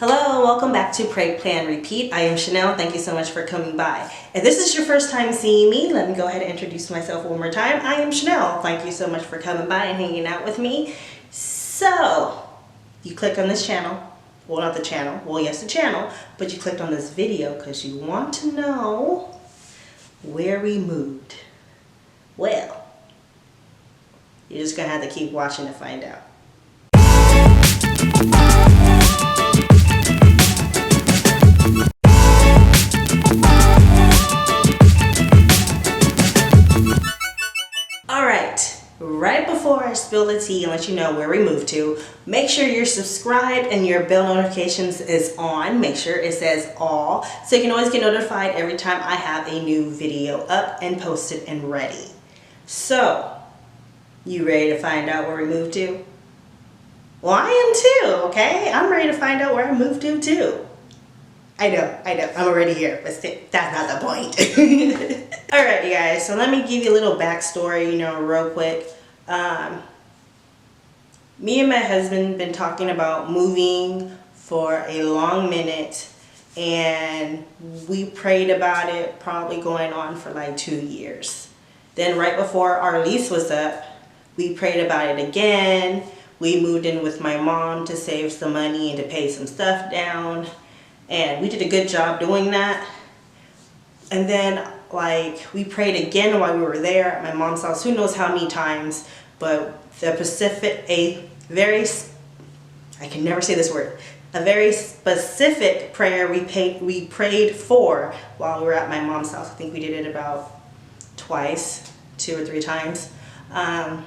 Hello, welcome back to Pray, Plan, Repeat. I am Chanel. Thank you so much for coming by. If this is your first time seeing me, let me go ahead and introduce myself one more time. I am Chanel. Thank you so much for coming by and hanging out with me. So, you clicked on this channel. Well, not the channel. Well, yes, the channel. But you clicked on this video because you want to know where we moved. Well, you're just going to have to keep watching to find out. Right before I spill the tea and let you know where we moved to, make sure you're subscribed and your bell notifications is on. Make sure it says all, so you can always get notified every time I have a new video up and posted and ready. So, you ready to find out where we moved to? Well, I am too, okay? I'm ready to find out where I moved to too. I know, I'm already here, but still, that's not the point. Alright, you guys, so let me give you a little backstory, real quick. Me and my husband been talking about moving for a long minute, and we prayed about it probably going on for like 2 years. Then right before our lease was up, we prayed about it again. We moved in with my mom to save some money and to pay some stuff down, and we did a good job doing that. And then we prayed again while we were there at my mom's house, who knows how many times, but a very specific prayer we prayed for while we were at my mom's house. I think we did it about twice, 2 or 3 times. And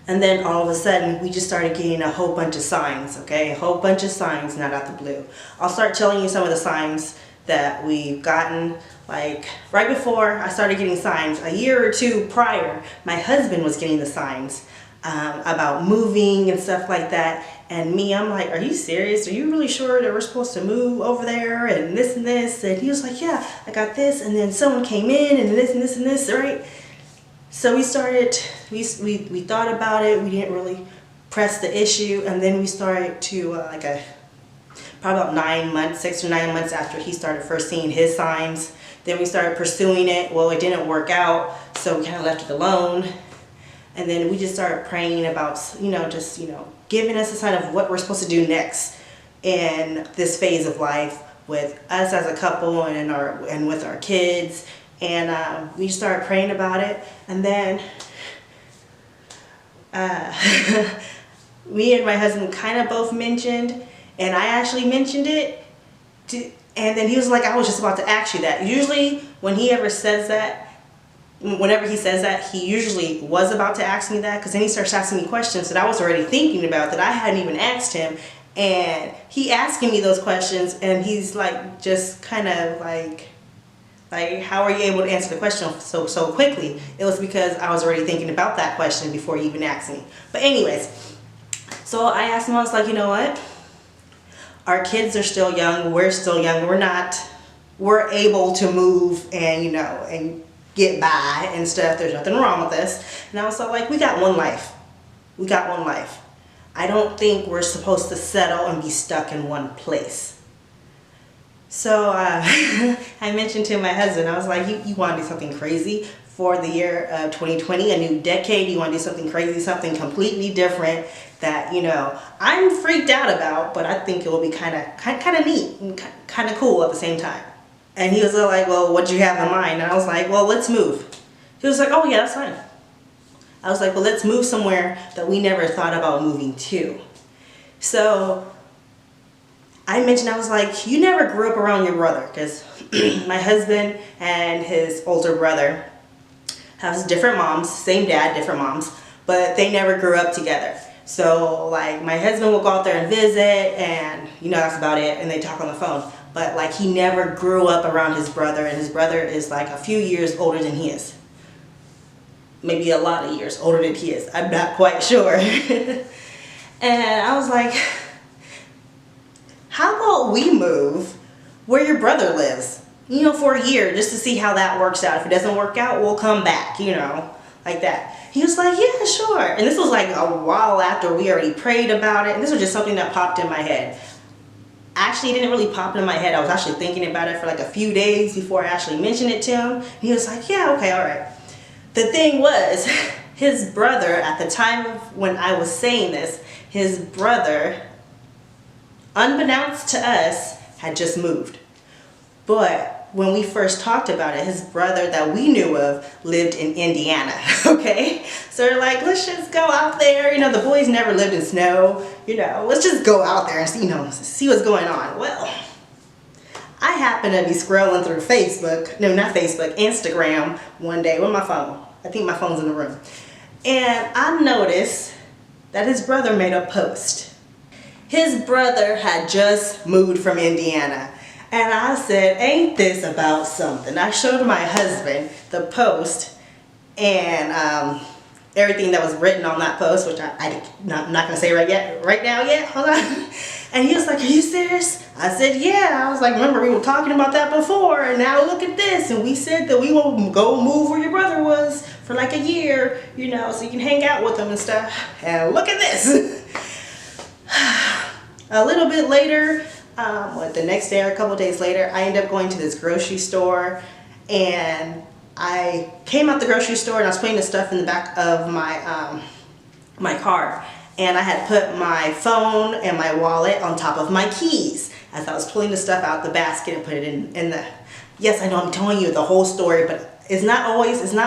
then all of a sudden, we just started getting a whole bunch of signs, okay? A whole bunch of signs, not out the blue. I'll start telling you some of the signs that we've gotten. Like, right before I started getting signs, a year or 2 prior, my husband was getting the signs about moving and stuff like that. And me, I'm like, are you serious? Are you really sure that we're supposed to move over there and this and this? And he was like, yeah, I got this. And then someone came in and this and this and this, right? So we started, we thought about it. We didn't really press the issue. And then we started to, probably about 9 months, 6 or 9 months after he started first seeing his signs. Then we started pursuing it. Well, it didn't work out, so we kind of left it alone. And then we just started praying about, giving us a sign of what we're supposed to do next in this phase of life with us as a couple and with our kids. And we started praying about it. And then me and my husband kind of both mentioned, and I actually mentioned it, and then he was like, I was just about to ask you that. Usually when whenever he says that, he usually was about to ask me that, because then he starts asking me questions that I was already thinking about that I hadn't even asked him. And he asking me those questions, and he's like, just kind of like, how are you able to answer the question so quickly? It was because I was already thinking about that question before you even asked me. But anyways, so I asked him, I was like, you know what? Our kids are still young, we're still young, we're able to move and, and get by and stuff. There's nothing wrong with this. And I was like, we got one life. We got one life. I don't think we're supposed to settle and be stuck in one place. So I mentioned to my husband, I was like, you want to do something crazy for the year 2020, a new decade? You want to do something crazy, something completely different that, I'm freaked out about, but I think it will be kind of neat and kind of cool at the same time. And he was like, well, what do you have in mind? And I was like, well, let's move. He was like, oh yeah, that's fine. I was like, well, let's move somewhere that we never thought about moving to. So I mentioned, I was like, you never grew up around your brother, because my husband and his older brother have different moms, same dad, different moms, but they never grew up together. So my husband will go out there and visit, and that's about it, and they talk on the phone. But he never grew up around his brother, and his brother is a few years older than he is. Maybe a lot of years older than he is. I'm not quite sure. And I was like, how about we move where your brother lives? For a year, just to see how that works out. If it doesn't work out, we'll come back, like that. He was like, yeah, sure. And this was a while after we already prayed about it. And this was just something that popped in my head. actually it didn't really pop into my head. I was actually thinking about it for like a few days before I actually mentioned it to him. And he was like, yeah, okay, all right. The thing was, his brother, at the time when I was saying this, his brother, unbeknownst to us, had just moved. But when we first talked about it, his brother that we knew of lived in Indiana, okay? So they're like, let's just go out there. You know, the boys never lived in snow. You know, let's just go out there and see, see what's going on. Well, I happened to be scrolling through Facebook, no, not Facebook, Instagram one day with my phone. I think my phone's in the room. And I noticed that his brother made a post. His brother had just moved from Indiana. And I said, ain't this about something? I showed my husband the post and everything that was written on that post, which I'm not going to say right now yet, hold on. And he was like, are you serious? I said, yeah. I was like, remember we were talking about that before, and now look at this. And we said that we will go move where your brother was for like a year, you know, so you can hang out with him and stuff. And look at this. A little bit later, the next day or a couple days later, I ended up going to this grocery store, and I came out the grocery store and I was putting the stuff in the back of my my car, and I had put my phone and my wallet on top of my keys as I was pulling the stuff out the basket and put it in the. Yes, I know I'm telling you the whole story, but it's not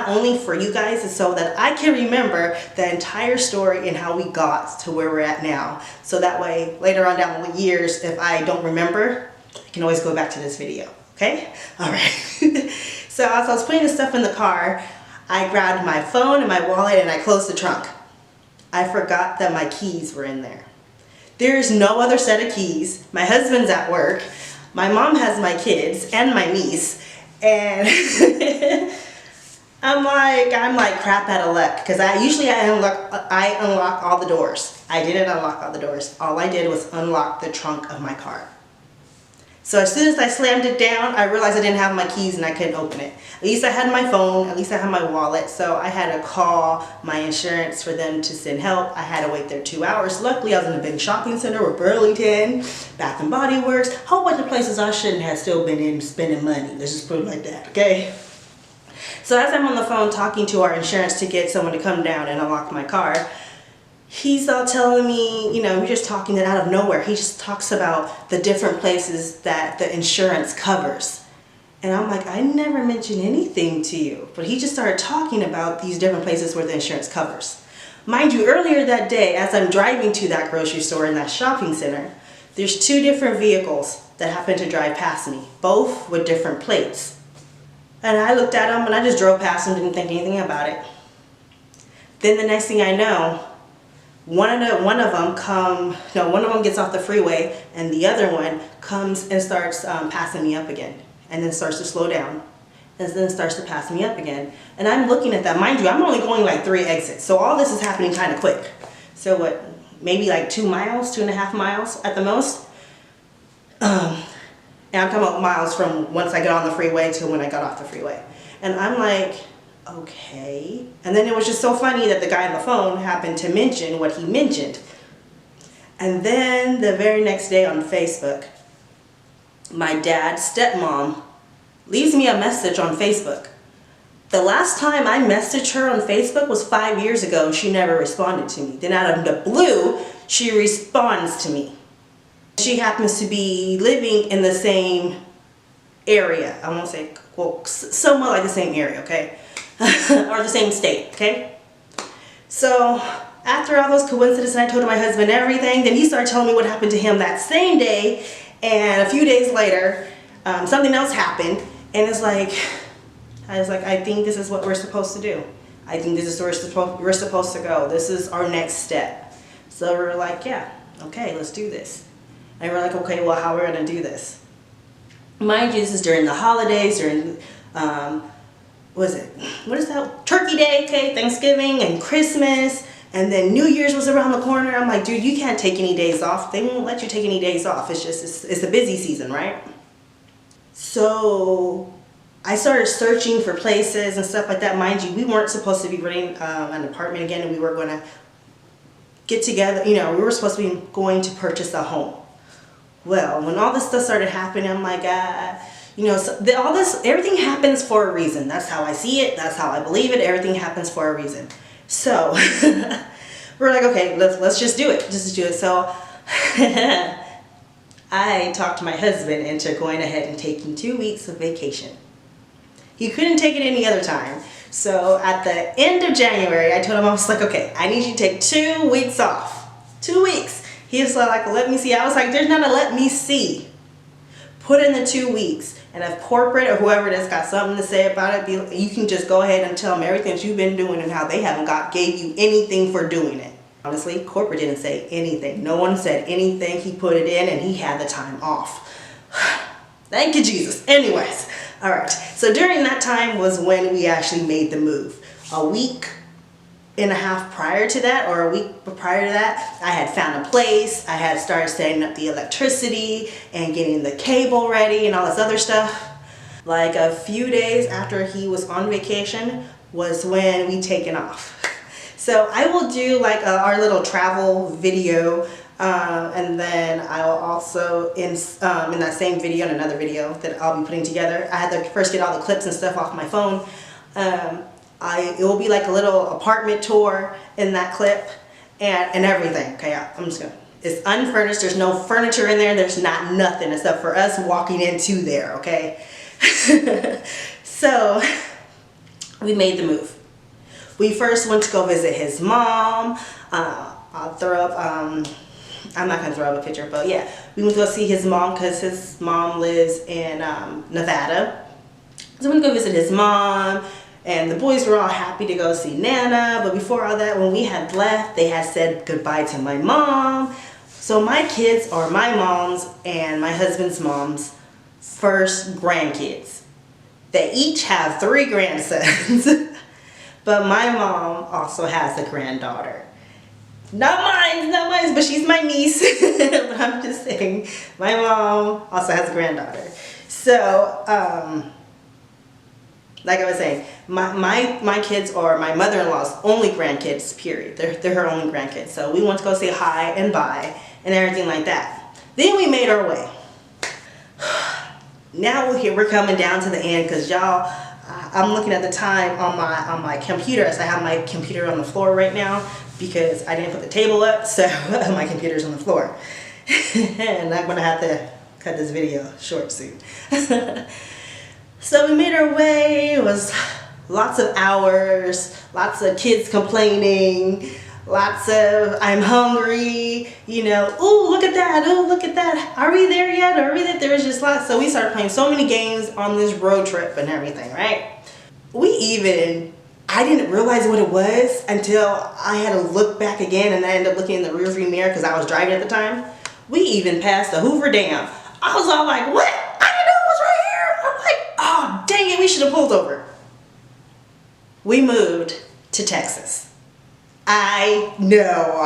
only for you guys, it's so that I can remember the entire story and how we got to where we're at now. So that way, later on down the years, if I don't remember, I can always go back to this video, okay? All right. So as I was putting the stuff in the car, I grabbed my phone and my wallet and I closed the trunk. I forgot that my keys were in there. There's no other set of keys. My husband's at work. My mom has my kids and my niece. And I'm like crap out of luck, because I unlock all the doors. I didn't unlock all the doors. All I did was unlock the trunk of my car. So as soon as I slammed it down, I realized I didn't have my keys and I couldn't open it. At least I had my phone, at least I had my wallet, so I had to call my insurance for them to send help. I had to wait there 2 hours. Luckily, I was in a big shopping center with Burlington, Bath and Body Works, a whole bunch of places I shouldn't have still been in spending money. Let's just put it like that, okay? So as I'm on the phone talking to our insurance to get someone to come down and unlock my car, he's all telling me, you know, we're just talking it out of nowhere. He just talks about the different places that the insurance covers. And I'm like, I never mentioned anything to you. But he just started talking about these different places where the insurance covers. Mind you, earlier that day, as I'm driving to that grocery store in that shopping center, there's 2 different vehicles that happened to drive past me, both with different plates. And I looked at them and I just drove past them, didn't think anything about it. Then the next thing I know, one of them gets off the freeway and the other one comes and starts passing me up again, and then starts to slow down and then starts to pass me up again. And I'm looking at that. Mind you, I'm only going like 3 exits, so all this is happening kind of quick. So what, maybe like 2 miles, 2.5 miles at the most. And I'm talking about miles from once I got on the freeway to when I got off the freeway. And I'm like, okay. And then it was just so funny that the guy on the phone happened to mention what he mentioned. And then the very next day on Facebook, my dad's stepmom leaves me a message on Facebook. The last time I messaged her on Facebook was 5 years ago, and she never responded to me. Then out of the blue, she responds to me. She happens to be living in the same area. I won't say, well, somewhat like the same area, okay? Or the same state, okay? So after all those coincidences, I told my husband everything. Then he started telling me what happened to him that same day. And a few days later, something else happened. And it's like, I was like, I think this is what we're supposed to do. I think this is where we're supposed to go. This is our next step. So we're like, yeah, okay, let's do this. And we're like, okay, well, how are we going to do this? Mind you, this is during the holidays, during, what is that? Turkey Day, okay, Thanksgiving and Christmas. And then New Year's was around the corner. I'm like, dude, you can't take any days off. They won't let you take any days off. It's just, it's a busy season, right? So I started searching for places and stuff like that. Mind you, we weren't supposed to be renting an apartment again, and we were going to get together. You know, we were supposed to be going to purchase a home. Well, when all this stuff started happening, I'm like, you know, so everything happens for a reason. That's how I see it. That's how I believe it. Everything happens for a reason. So we're like, okay, let's just do it. Just do it. So I talked my husband into going ahead and taking 2 weeks of vacation. He couldn't take it any other time. So at the end of January, I told him, I was like, okay, I need you to take 2 weeks off. 2 weeks. He was like, let me see. I was like, there's not a let me see. Put in the 2 weeks. And if corporate or whoever that's got something to say about it, you can just go ahead and tell them everything that you've been doing and how they haven't gave you anything for doing it. Honestly, corporate didn't say anything. No one said anything. He put it in and he had the time off. Thank you, Jesus. Anyways, all right. So during that time was when we actually made the move. A week and a half prior to that, or a week prior to that, I had found a place. I had started setting up the electricity and getting the cable ready and all this other stuff. Like a few days after he was on vacation was when we taken off. So I will do like our little travel video, and then I will also in that same video and another video that I'll be putting together. I had to first get all the clips and stuff off my phone. It will be like a little apartment tour in that clip and everything. Okay, I'm just gonna. It's unfurnished. There's no furniture in there. There's not nothing except for us walking into there. Okay. So we made the move. We first went to go visit his mom. I'll throw up, I'm not gonna throw up a picture, but yeah, we went to go see his mom because his mom lives in Nevada. So we went to go visit his mom, and the boys were all happy to go see Nana. But before all that, when we had left, they had said goodbye to my mom. So my kids are my mom's and my husband's mom's first grandkids. They each have 3 grandsons. But my mom also has a granddaughter. Not mine, but she's my niece. But I'm just saying, my mom also has a granddaughter. So, like I was saying, my kids are my mother-in-law's only grandkids, period. They're her only grandkids. So we went to go say hi and bye and everything like that. Then we made our way. Now we're coming down to the end because y'all, I'm looking at the time on my computer. So I have my computer on the floor right now because I didn't put the table up, so my computer's on the floor. And I'm gonna have to cut this video short soon. So we made our way. It was lots of hours, lots of kids complaining, lots of I'm hungry, you know, ooh, look at that, ooh, look at that. Are we there yet? Are we there? There was just lots. So we started playing so many games on this road trip and everything, right? I didn't realize what it was until I had to look back again, and I ended up looking in the rearview mirror because I was driving at the time. We even passed the Hoover Dam. I was all like, what? I didn't know it was right here. I'm like, oh, dang it, we should have pulled over. We moved to Texas. I know.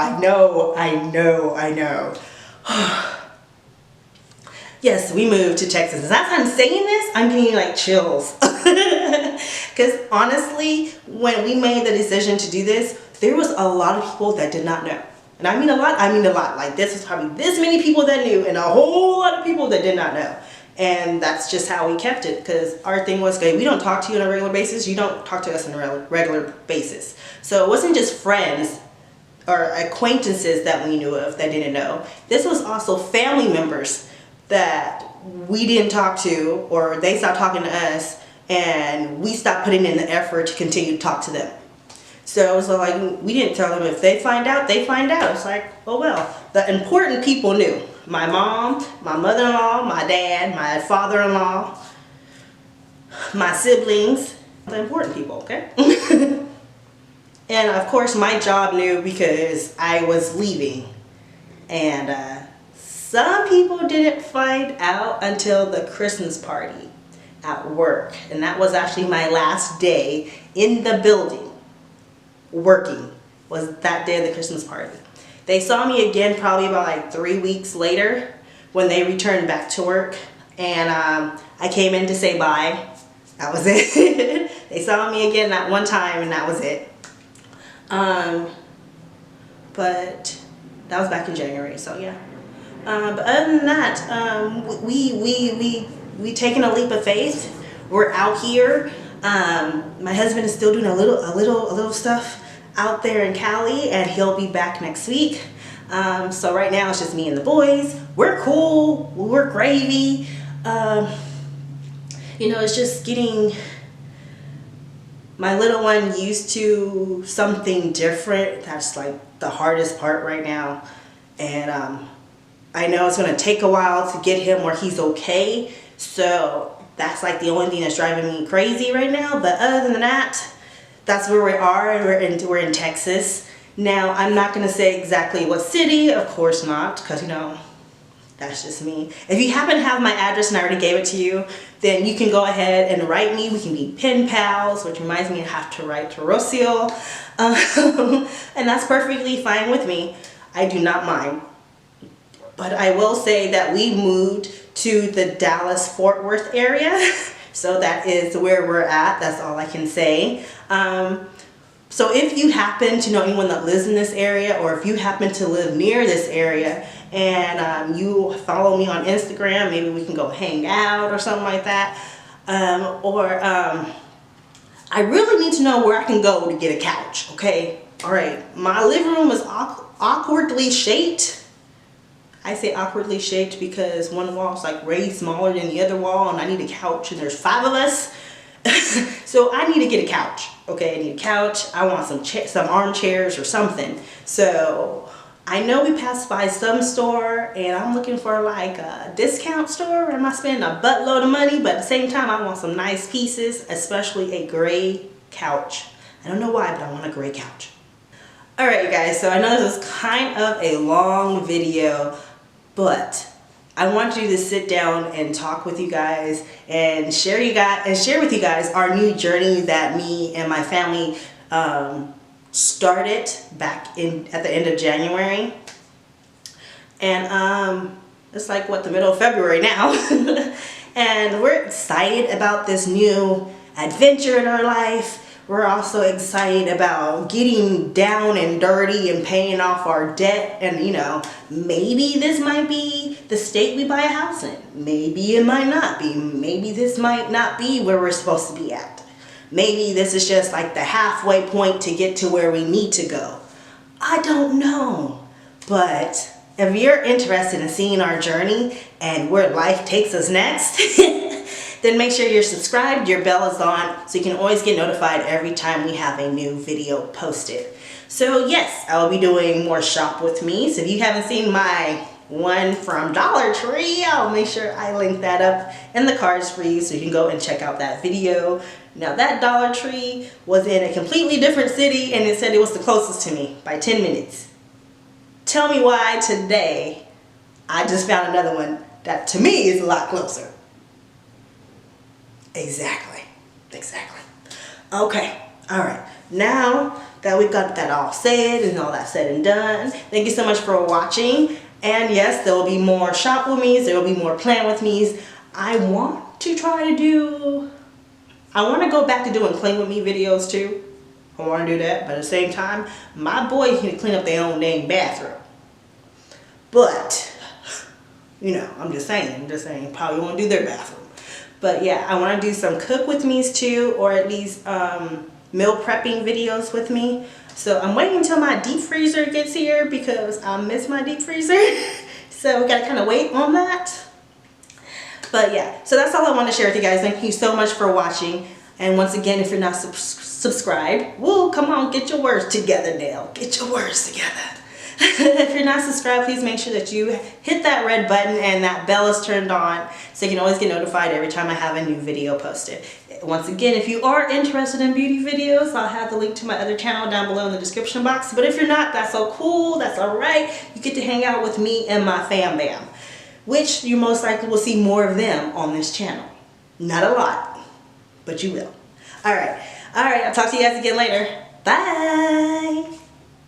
Yes, we moved to Texas. As I'm saying this, I'm getting like chills. Because honestly, when we made the decision to do this, there was a lot of people that did not know. And I mean a lot, Like this was probably this many people that knew and a whole lot of people that did not know. And that's just how we kept it, because our thing was, okay, we don't talk to you on a regular basis. You don't talk to us on a regular basis. So it wasn't just friends or acquaintances that we knew of that didn't know. This was also family members that we didn't talk to, or they stopped talking to us, and we stopped putting in the effort to continue to talk to them. So it was like, we didn't tell them. If they find out, they find out. It's like, oh well. The important people knew. My mom, my mother-in-law, my dad, my father-in-law, my siblings, the important people, okay? And of course my job knew because I was leaving. And some people didn't find out until the Christmas party at work. And that was actually my last day in the building working, was that day of the Christmas party. They saw me again probably about like 3 weeks later when they returned back to work. And I came in to say bye. That was it. They saw me again that one time and that was it. But that was back in January, so yeah. But other than that, we taking a leap of faith. We're out here. My husband is still doing a little stuff out there in Cali, and he'll be back next week. So right now it's just me and the boys. We're cool. We're gravy. You know, it's just getting my little one used to something different. That's like the hardest part right now. And I know it's going to take a while to get him where he's okay. So that's like the only thing that's driving me crazy right now. But other than that, that's where we are. We're in Texas. Now, I'm not going to say exactly what city. Of course not, because, you know, that's just me. If you happen to have my address and I already gave it to you, then you can go ahead and write me. We can be pen pals, which reminds me I have to write to Rocio. And that's perfectly fine with me. I do not mind. But I will say that we moved to the Dallas-Fort Worth area. So that is where we're at. That's all I can say. So if you happen to know anyone that lives in this area, or if you happen to live near this area, and you follow me on Instagram, maybe we can go hang out or something like that. I really need to know where I can go to get a couch, okay? All right, my living room is awkwardly shaped. I say awkwardly shaped because one wall is like way smaller than the other wall, and I need a couch, and there's 5 of us. So I need to get a couch, okay? I need a couch. I want some armchairs or something. So I know we passed by some store, and I'm looking for like a discount store. I'm not spending a buttload of money, but at the same time, I want some nice pieces, especially a gray couch. I don't know why, but I want a gray couch. All right, you guys, so I know this is kind of a long video, but I want you to sit down and talk with you guys and share with you guys our new journey that me and my family started back at the end of January. And it's like what, the middle of February now. And we're excited about this new adventure in our life. We're also excited about getting down and dirty and paying off our debt. And you know, maybe this might be the state we buy a house in. Maybe it might not be. Maybe this might not be where we're supposed to be at. Maybe this is just like the halfway point to get to where we need to go. I don't know. But if you're interested in seeing our journey and where life takes us next, then make sure you're subscribed, your bell is on, so you can always get notified every time we have a new video posted. So yes, I will be doing more shop with me. So if you haven't seen my one from Dollar Tree, I'll make sure I link that up in the cards for you so you can go and check out that video. Now that Dollar Tree was in a completely different city, and it said it was the closest to me by 10 minutes. Tell me why today I just found another one that to me is a lot closer. Exactly. Okay, all right. Now that we've got that all said and all that said and done, thank you so much for watching. And yes, there will be more shop with me's, there will be more plan with me's. I want to go back to doing clean with me videos too. I want to do that, but at the same time, my boys need to clean up their own dang bathroom. But, you know, I'm just saying, probably won't do their bathroom. But yeah, I want to do some cook with me's too, or at least meal prepping videos with me. So I'm waiting until my deep freezer gets here because I miss my deep freezer. So we gotta kind of wait on that. But yeah, so that's all I want to share with you guys. Thank you so much for watching. And once again, if you're not subscribed, woo, come on, get your words together now. Get your words together. If you're not subscribed, please make sure that you hit that red button and that bell is turned on so you can always get notified every time I have a new video posted. Once again, if you are interested in beauty videos, I'll have the link to my other channel down below in the description box. But if you're not, that's so cool, that's all right. You get to hang out with me and my fam bam, which you most likely will see more of them on this channel. Not a lot, but you will. All right, I'll talk to you guys again later. Bye.